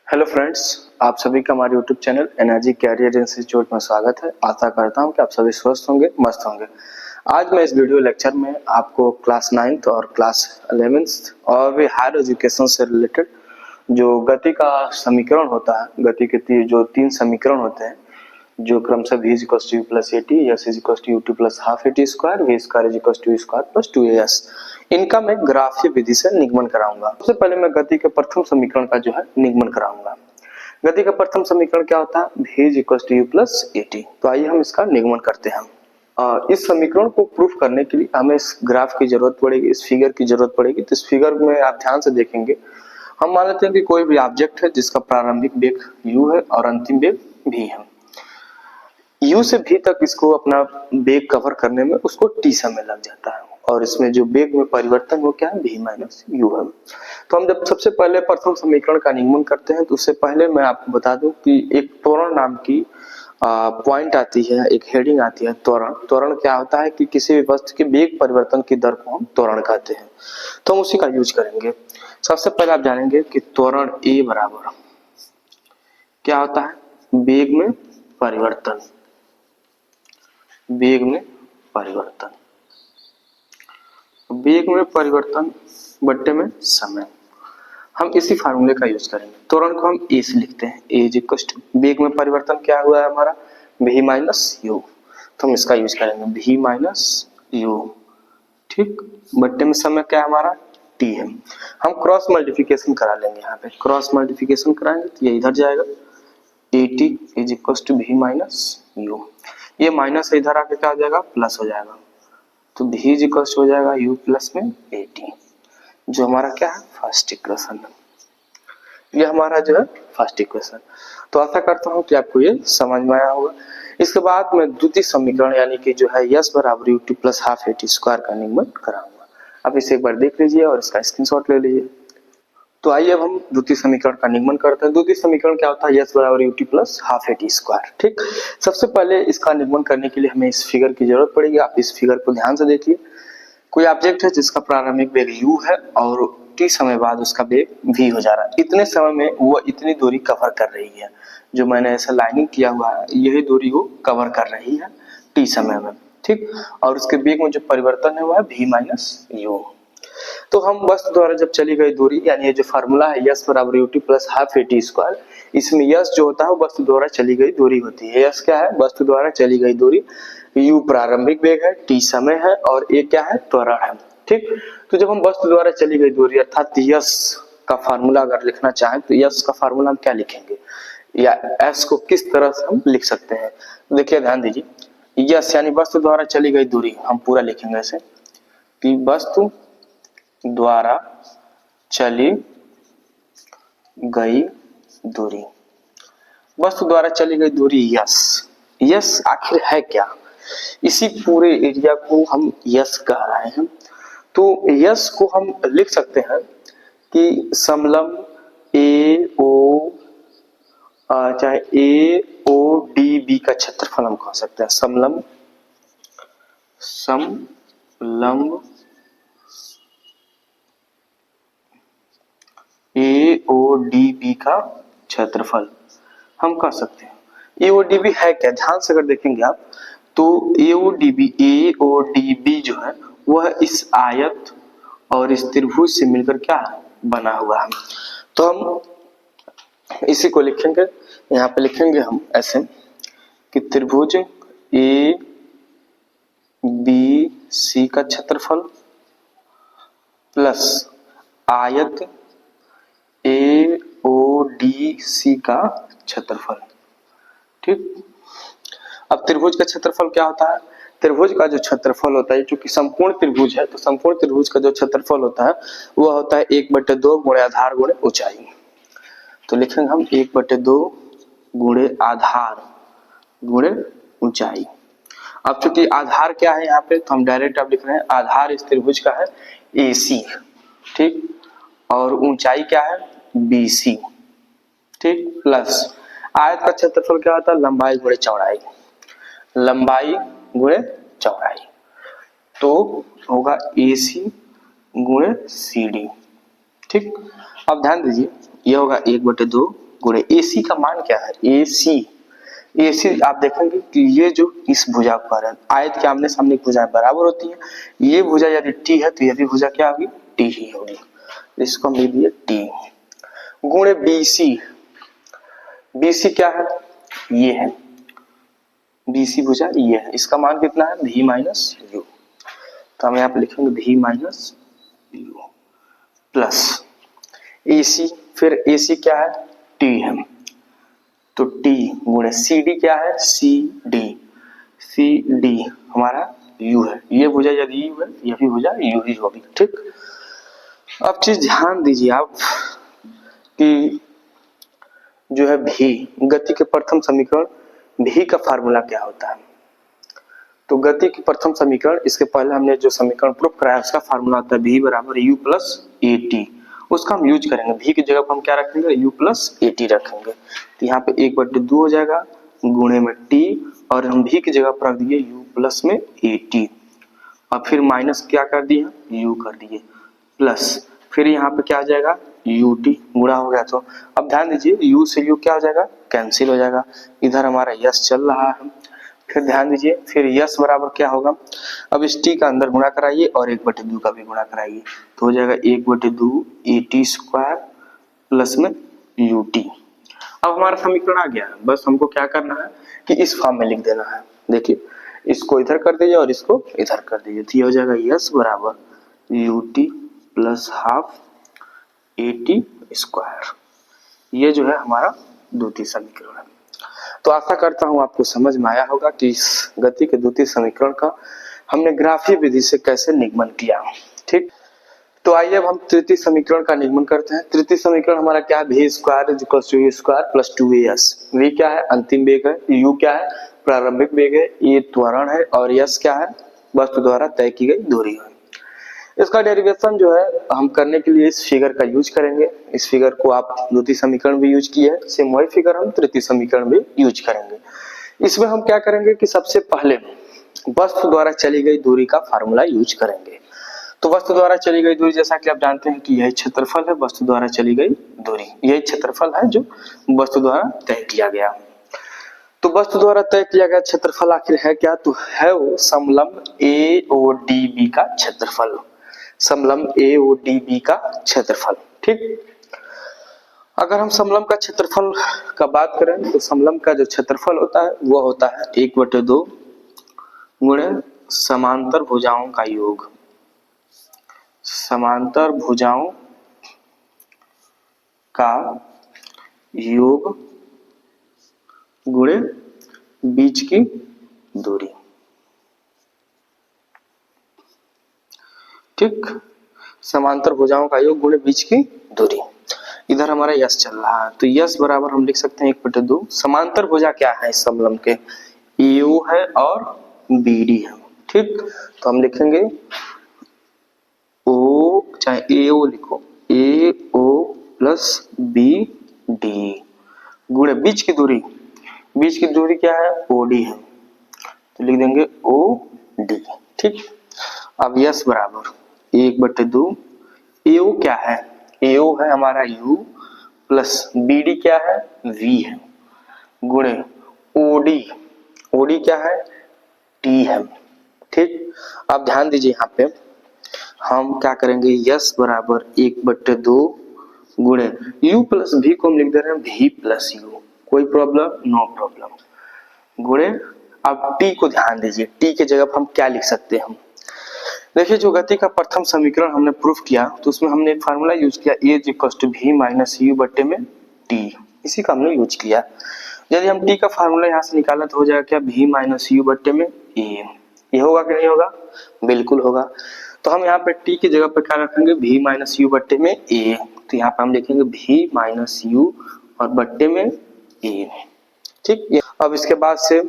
Hello friends, आप सभी का हमारे YouTube channel Energy Career Institute में स्वागत है। आशा करता हूं कि आप सभी स्वस्थ होंगे, मस्त होंगे। आज मैं इस वीडियो लेक्चर में आपको क्लास 9th और क्लास 11th और भी हायर एजुकेशन से रिलेटेड जो गति का समीकरण होता है, गति के जो 3 समीकरण होते हैं, जो क्रमशः v = u + at, s = ut + ½ at square, v² = u² + 2as, इनका मैं ग्राफीय विधि से निगमन कराऊंगा। सबसे पहले मैं गति के प्रथम समीकरण का जो है निगमन कराऊंगा। गति का प्रथम समीकरण क्या होता है? v = u + at। तो आइए हम इसका निगमन करते हैं। इस समीकरण को प्रूफ करने के लिए हमें इस ग्राफ की जरूरत पड़ेगी, इस फिगर की जरूरत पड़ेगी। तो इस फिगर में आप ध्यान से देखेंगे, हम मान लेते हैं कि कोई भी ऑब्जेक्ट है जिसका प्रारंभिक वेग u है और अंतिम वेग v है। u से v तक इसको अपना वेग कवर करने में उसको t समय लग जाता है, और इसमें जो वेग में परिवर्तन वो क्या है? v - u है। तो हम जब सबसे पहले प्रथम समीकरण का निगमन करते हैं, तो उससे पहले मैं आपको बता दूं कि एक त्वरण नाम की पॉइंट आती है, एक हेडिंग आती है त्वरण। त्वरण क्या होता है कि किसी भी वस्तु के वेग परिवर्तन की दर को हम त्वरण कहते हैं। तो हम उसी का यूज करेंगे। सबसे पहले आप जानेंगे कि त्वरण a बराबर क्या होता है? वेग में परिवर्तन। वेग में परिवर्तन, वेग में परिवर्तन बट्टे में समय। हम इसी फार्मूले का यूज करेंगे। त्वरण को हम a से लिखते हैं, a = वेग में परिवर्तन क्या हुआ है हमारा? v - u। तो हम इसका यूज करेंगे v - u, ठीक, बट्टे में समय क्या है हमारा? t है। हम क्रॉस मल्टीप्लिकेशन करा लेंगे। यहाँ पे क्रॉस मल्टीप्लिकेशन कराएंगे तो ये इधर जाएगा, at = v - u। ये माइनस इधर आके क्या हो जाएगा? प्लस हो जाएगा। तो v = हो जाएगा u प्लस में at, जो हमारा क्या है? फर्स्ट इक्वेशन है। ये हमारा जो है फर्स्ट इक्वेशन। तो आशा करता हूँ कि आपको ये समझ में आया होगा। इसके बाद मैं द्वितीय समीकरण यानी कि जो है s = ut + ½ at स्क्वायर का निगमन कराऊंगा। आप इसे एक बार देख लीजिए और इसका स्क्रीनशॉट ले लीजिए। तो आइए अब हम द्वितीय समीकरण का निगमन करते हैं। द्वितीय समीकरण क्या होता है? s = ut + ½ at square. ठीक, सबसे पहले इसका निगमन करने के लिए हमें इस फिगर की जरूरत पड़ेगी। आप इस फिगर को ध्यान से देखिए। कोई ऑब्जेक्ट है जिसका प्रारंभिक वेग u है और t समय बाद उसका वेग v हो जा रहा है। इतने समय में वो इतनी दूरी कवर कर रही है, जो मैंने ऐसा लाइनिंग किया हुआ है, यही दूरी वो कवर कर रही है t समय में, ठीक। और उसके वेग में जो परिवर्तन है वो है v - u। तो हम वस्तु द्वारा जब चली गई दूरी, यानी ये जो फार्मूला है s = ut + ½ at स्क्वायर, इसमें s जो होता है वो वस्तु द्वारा चली गई दूरी होती है। s क्या है? वस्तु द्वारा चली गई दूरी। u प्रारंभिक वेग है, t समय है, और a क्या है? त्वरण है, ठीक। तो जब हम वस्तु द्वारा चली गई दूरी अर्थात s का फार्मूला अगर लिखना चाहें तो s का फार्मूला हम क्या लिखेंगे, या s को किस तरह से हम लिख सकते हैं? देखिए ध्यान दीजिए, s यानी वस्तु द्वारा चली गई दूरी हम पूरा लिखेंगे ऐसे कि वस्तु द्वारा चली गई दूरी। वस्तु द्वारा चली गई दूरी यस आखिर है क्या? इसी पूरे एरिया को हम यस कह रहे हैं। तो यस को हम लिख सकते हैं कि समलंब चाहे AODB का क्षेत्रफल हम कह सकते हैं। समलंब AODB का क्षेत्रफल हम कह सकते हैं। AODB है क्या? ध्यान से अगर देखेंगे आप तो AODB जो है वह इस आयत और इस त्रिभुज से मिलकर क्या बना हुआ है। तो हम इसी को लिखेंगे, यहाँ पे लिखेंगे हम ऐसे कि त्रिभुज ABC का क्षेत्रफल प्लस आयत AODC का क्षेत्रफल, ठीक। अब त्रिभुज का क्षेत्रफल क्या होता है? त्रिभुज का जो क्षेत्रफल होता है, क्योंकि संपूर्ण त्रिभुज है, तो संपूर्ण त्रिभुज का जो क्षेत्रफल होता है वह होता है 1/2 गुणे आधार गुणे ऊंचाई। तो लिखेंगे हम 1/2 गुणे आधार गुणे ऊंचाई। अब चूंकि आधार क्या है यहाँ पे, तो हम डायरेक्ट अब लिख रहे हैं आधार इस त्रिभुज का है AC, ठीक, और ऊंचाई क्या है? BC, ठीक, प्लस आयत का क्षेत्रफल क्या होता है? लंबाई गुणे चौड़ाई, लंबाई गुणे चौड़ाई। तो होगा AC गुणे CD, ठीक। अब ध्यान दीजिए, ये होगा 1/2 गुणे AC का मान क्या है, AC आप देखेंगे कि ये जो इस भुजा पर है, आयत के आमने सामने भुजाएं बराबर होती हैं, ये भुजा यदि T है तो ये भी भुजा क्या होगी, T ही होगी, इसको हम लिख दिए T गुणे BC क्या है, ये है BC भुजा, ये है, इसका मान कितना है V माइनस U, तो हम यहाँ पे लिखेंगे V minus U plus AC, फिर AC क्या है T है, तो T गुणे CD क्या है CD हमारा U है, ये भुजा यदि U है ये भी भुजा U ही होगी। ठीक, अब चीज ध्यान दीजिए आप कि जो है भी गति के प्रथम समीकरण भी का फार्मूला क्या होता है, तो गति की प्रथम समीकरण, इसके पहले हमने जो समीकरण प्रूफ कराया उसका फार्मूला होता है v बराबर u प्लस AT, उसका हम यूज करेंगे, v की जगह पर हम क्या रखेंगे u प्लस AT रखेंगे, तो यहाँ पे 1/2 हो जाएगा गुणे में t, और हम v की जगह पर रख दिए u प्लस में AT, और फिर माइनस क्या कर दिए u कर दिए, प्लस फिर यहाँ पे क्या आ जाएगा ut गुणा हो गया, तो अब ध्यान दीजिए u से u क्या हो जाएगा, कैंसिल हो जाएगा, इधर हमारा यस चल रहा है, फिर ध्यान दीजिए फिर यस बराबर क्या होगा, अब इस टी का अंदर गुणा कराइए और 1/2 का भी गुणा कराइए, तो हो जाएगा 1/2 AT स्क्वायर प्लस में UT। अब हमारा समीकरण आ गया है, बस हमको क्या करना है कि इस फॉर्म में लिख देना है, देखिए इसको इधर कर दीजिए और इसको इधर कर दीजिए, तो ये हो जाएगा यस बराबर UT plus half AT square, ये जो है हमारा द्वितीय समीकरण है। तो आशा करता हूं आपको समझ में आया होगा कि इस गति के द्वितीय समीकरण का हमने ग्राफीय विधि से कैसे निगमन किया। ठीक, तो आइए अब हम तृतीय समीकरण का निगमन करते हैं। तृतीय समीकरण हमारा क्या है, v square is equal to u square plus 2as, v क्या है अंतिम वेग है, u क्या है प्रारंभिक वेग है, a त्वरण है, और s क्या है वस्तु द्वारा तय की गई दूरी है। इसका डेरिवेशन जो है हम करने के लिए इस फिगर का यूज करेंगे, इस फिगर को आप द्वितीय समीकरण भी यूज किए हैं, सेम वही फिगर हम तृतीय समीकरण भी यूज करेंगे। इसमें हम क्या करेंगे कि सबसे पहले वस्तु द्वारा चली गई दूरी का फार्मूला यूज करेंगे। तो वस्तु द्वारा चली गई दूरी जैसा कि आप जानते हैं कि यही क्षेत्रफल है वस्तु द्वारा चली गई दूरी, यही क्षेत्रफल है जो वस्तु द्वारा तय किया गया। तो वस्तु द्वारा तय किया गया क्षेत्रफल आखिर है क्या, तो है वो समलंब AODB का क्षेत्रफल, समलंब AODB का क्षेत्रफल। ठीक, अगर हम समलंब का क्षेत्रफल का बात करें तो समलंब का जो क्षेत्रफल होता है वो होता है 1/2 गुणे समांतर भुजाओं का योग, समांतर भुजाओं का योग गुणे बीच की दूरी। ठीक, समांतर भुजाओं का योग गुणे बीच की दूरी, इधर हमारा यस चल रहा है, तो यस बराबर हम लिख सकते हैं 1/2, समांतर भुजा क्या है इस समलंब के, AO है और BD है। ठीक, तो हम लिखेंगे O चाहे AO लिखो, AO प्लस BD गुणे बीच की दूरी, बीच की दूरी क्या है OD है, तो लिख देंगे OD। ठीक, अब यस बराबर 1/2, AO क्या है, AO है हमारा U प्लस BD क्या है V है गुणे OD क्या है T है। ठीक, अब ध्यान दीजिए यहाँ पे हम क्या करेंगे, यस बराबर 1/2 गुणे U प्लस V को हम लिख दे रहे हैं V प्लस U, कोई प्रॉब्लम, नो प्रॉब्लम, गुणे अब T को ध्यान दीजिए, T की जगह पर हम क्या लिख सकते हैं, देखिए जो गति का प्रथम समीकरण हमने प्रूफ किया तो उसमें हमने एक फार्मूला यूज किया A is equal to V minus U बट्टे में T, इसी का हमने यूज किया। यदि हम T का फार्मूला यहाँ से निकाला तो हो जाएगा क्या V माइनस U बट्टे में A, ये होगा कि नहीं होगा, बिल्कुल होगा। तो हम यहाँ पे T की जगह पर क्या रखेंगे V माइनस U बट्टे में A, तो यहाँ पे हम लिखेंगे V माइनस U और बट्टे में A। ठीक, अब इसके बाद से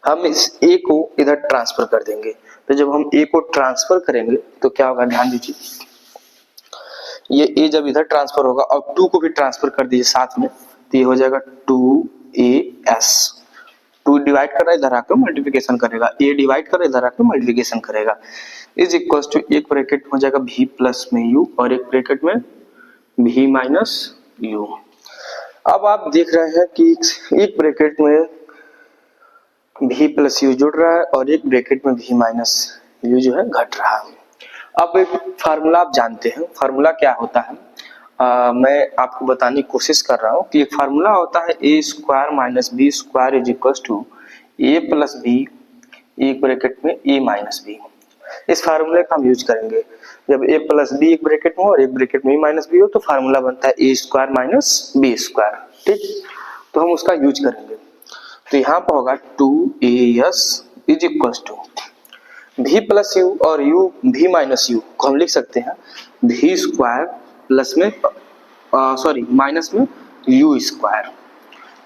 हम इस A को इधर ट्रांसफर कर देंगे, तो जब हम A को ट्रांसफर करेंगे तो क्या होगा, ध्यान दीजिए ये A जब इधर ट्रांसफर होगा और 2 को भी ट्रांसफर कर दीजिए साथ में, तो ये हो जाएगा 2AS, 2 डिवाइड कर रहा है इधर आकर मल्टीप्लिकेशन करेगा, A डिवाइड कर रहा है इधर आकर मल्टीप्लिकेशन करेगा, इज इक्वल टू एक ब्रैकेट हो जाएगा V प्लस में U और एक ब्रैकेट में V माइनस U। अब आप देख रहे हैं कि एक ब्रैकेट में v प्लस यू जुड़ रहा है और एक ब्रैकेट में v माइनस यू जो है घट रहा है। अब एक फार्मूला आप जानते हैं, फार्मूला क्या होता है, मैं आपको बताने की कोशिश कर रहा हूँ कि एक फार्मूला होता है A square minus B square is equal to A plus B एक ब्रैकेट में ए माइनस बी। इस फार्मूले का हम यूज करेंगे जब ए प्लस बी एक ब्रैकेट में हो और एक ब्रैकेट में ए माइनस बी हो, तो फार्मूला बनता है A square minus B square. ठीक, तो हम उसका यूज करेंगे। तो यहाँ पर होगा 2as is equal to v plus u और u v माइनस यू को हम लिख सकते हैं v स्क्वायर प्लस में माइनस में u स्क्वायर।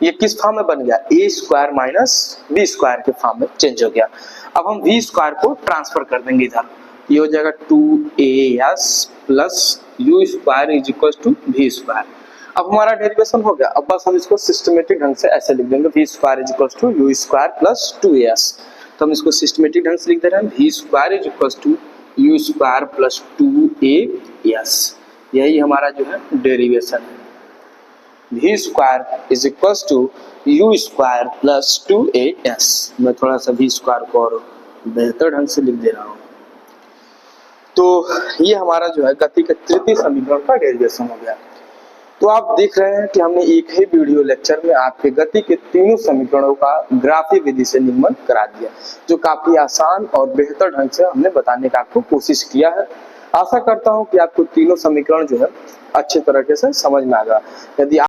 ये किस फॉर्म में बन गया, a square minus b square के फॉर्म में चेंज हो गया। अब हम v स्क्वायर को ट्रांसफर कर देंगे इधर, ये हो जाएगा 2as plus u square is equal to v square. अब हमारा डेरिवेशन हो गया। अब बस हम इसको सिस्टमेटिक ढंग से ऐसे लिख देंगे v square is equal to u square plus 2as। तो हम इसको सिस्टमेटिक ढंग से लिख दे रहे हैं v square is equal to u square plus 2as। यही हमारा जो है डेरिवेशन है, v square is equal to u square plus 2as। मैं थोड़ा सा v स्क्वायर को और बेहतर ढंग से लिख दे रहा हूँ। तो ये हमारा जो है गति के तृतीय समीकरण का डेरिवेशन हो गया। तो आप देख रहे हैं कि हमने एक ही वीडियो लेक्चर में आपके गति के तीनों समीकरणों का ग्राफी विधि से निगमन करा दिया, जो काफी आसान और बेहतर ढंग से हमने बताने का आपको कोशिश किया है। आशा करता हूं कि आपको तीनों समीकरण जो है अच्छे तरीके से समझ में आ गया। यदि